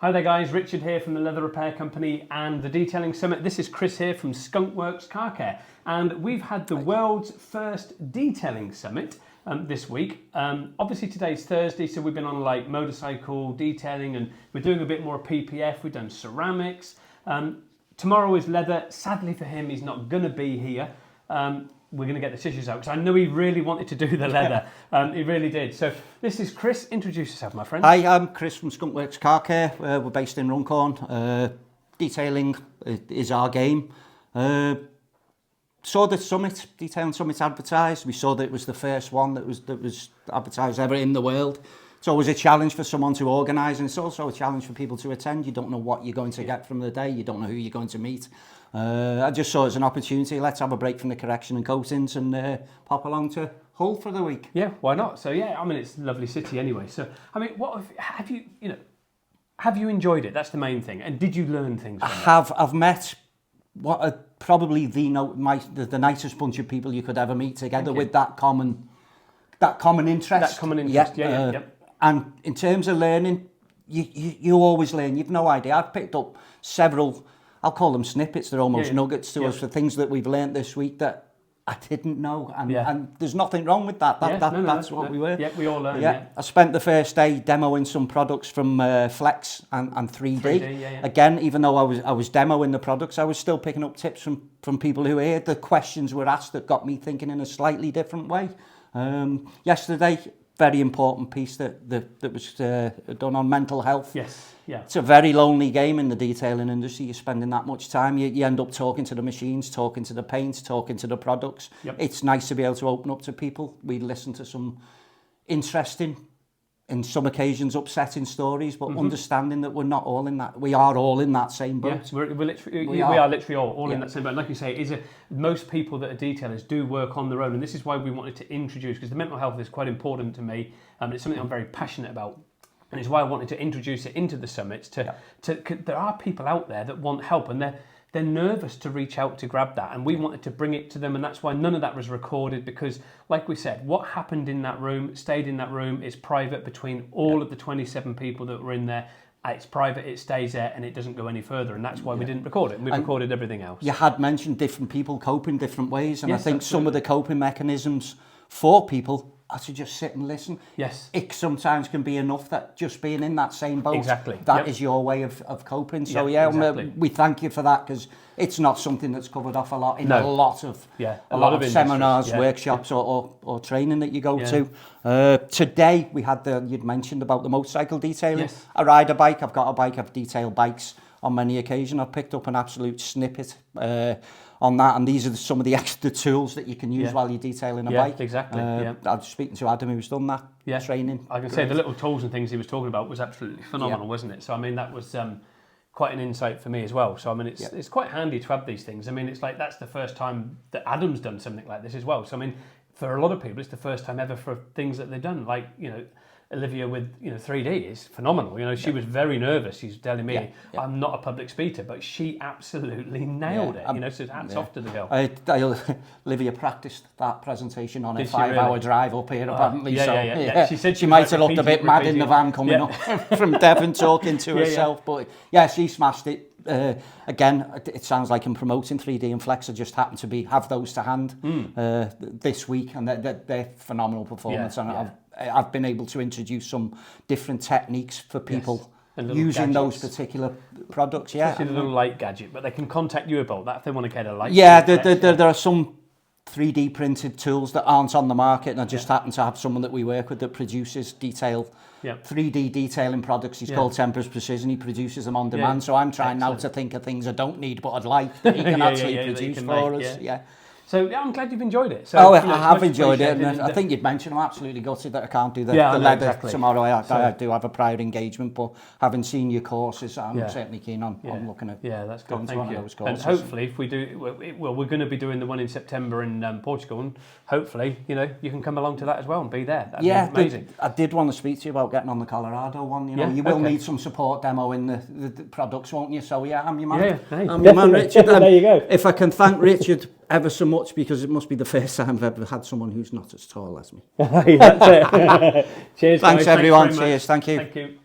Hi there guys, Richard here from the Leather Repair Company and the Detailing Summit. This is Chris here from Skunkworks Car Care, and we've had the world's first detailing summit this week. Obviously today's Thursday, so we've been on like motorcycle detailing and we're doing a bit more PPF, we've done ceramics. Tomorrow is leather. Sadly for him, he's not going to be here. We're going to get the tissues out because I know he really wanted to do the leather. He really did. So this is Chris. Introduce yourself, my friend. Hi, I'm Chris from Skunkworks Car Care. We're based in Runcorn. Detailing is our game. Saw the summit, detailing summit advertised. We saw that it was the first one that was advertised ever in the world. It's always a challenge for someone to organise, and it's also a challenge for people to attend. You don't know what you're going to get from the day. You don't know who you're going to meet. I just saw it as an opportunity. Let's have a break from the correction and coatings and pop along to Hull for the week. Yeah, why not? So yeah, I mean, it's a lovely city anyway. So I mean, have you enjoyed it? That's the main thing. And did you learn things from it? I've met what are probably the nicest bunch of people you could ever meet together with that common interest. That common interest, yeah. And in terms of learning, you always learn. You've no idea. I've picked up several, I'll call them snippets, they're almost nuggets to us for things that we've learned this week that I didn't know. And there's nothing wrong with that. That's what we were. Yeah, we all learn. Yeah. I spent the first day demoing some products from Flex and 3D. Again, even though I was demoing the products, I was still picking up tips from people who heard the questions were asked that got me thinking in a slightly different way. Yesterday, very important piece that was done on mental health. Yes, yeah. It's a very lonely game in the detailing industry. You're spending that much time. You end up talking to the machines, talking to the paints, talking to the products. Yep. It's nice to be able to open up to people. We listen to some interesting, in some occasions upsetting stories, but understanding that we're not all in that. We are all in that same boat. Yeah, we are literally all in that same boat. And like you say, most people that are detailers do work on their own, and this is why we wanted to introduce, because the mental health is quite important to me. It's something I'm very passionate about, and it's why I wanted to introduce it into the summits. There are people out there that want help, and they're nervous to reach out to grab that, and we wanted to bring it to them, and that's why none of that was recorded, because like we said, what happened in that room stayed in that room. It's private between all of the 27 people that were in there. It's private, it stays there, and it doesn't go any further, and that's why we didn't record it. We recorded everything else. You had mentioned different people cope in different ways, and I think some of the coping mechanisms for people are to just sit and listen. Yes. It sometimes can be enough that just being in that same boat, exactly. That is your way of coping. So exactly. We thank you for that, because it's not something that's covered off a lot in a lot of seminars, workshops or training that you go to. Today we had you'd mentioned about the motorcycle detailing. Yes. I ride a bike, I've got a bike, I've detailed bikes on many occasions. I've picked up an absolute snippet on that, and these are some of the extra tools that you can use while you're detailing a bike. Exactly. I was speaking to Adam, who's done that training. I can say the little tools and things he was talking about was absolutely phenomenal, wasn't it? So I mean, that was quite an insight for me as well. So I mean, it's quite handy to have these things. I mean, it's like that's the first time that Adam's done something like this as well. So I mean, for a lot of people, it's the first time ever for things that they've done. Like, Olivia with 3D is phenomenal. She was very nervous. She's telling me I'm not a public speaker, but she absolutely nailed it. So hats off to the girl. Olivia practiced that presentation on a 5-hour drive up here, apparently. She said she might have looked a bit mad in the van coming up from Devon talking to herself, but she smashed it. Again, it sounds like I'm promoting 3D and Flex. I just happen to have those to hand this week, and they're phenomenal performance. I've been able to introduce some different techniques for people using those particular products. Especially the little light gadget, but they can contact you about that if they want to get a light. There are some 3D printed tools that aren't on the market, and I just happen to have someone that we work with that produces 3D detailing products. He's called Tempers Precision. He produces them on demand. So I'm trying now to think of things I don't need but I'd like that he can actually produce for us. So I'm glad you've enjoyed it. So, I have enjoyed it, and I think you'd mentioned I'm absolutely gutted that I can't do the leather tomorrow. I do have a prior engagement, but having seen your courses, I'm certainly keen on looking at that's good. Thank you. And hopefully, if we do, we're going to be doing the one in September in Portugal, and hopefully, you can come along to that as well and be there. That'd be amazing. I did want to speak to you about getting on the Colorado one. You will need some support demo in the products, won't you? So I'm your man. I'm your man, Richard. There you go. If I can thank Richard ever so much, because it must be the first time I've ever had someone who's not as tall as me. That's it. Cheers, Thanks guys. everyone. Cheers. Thank you. Thank you.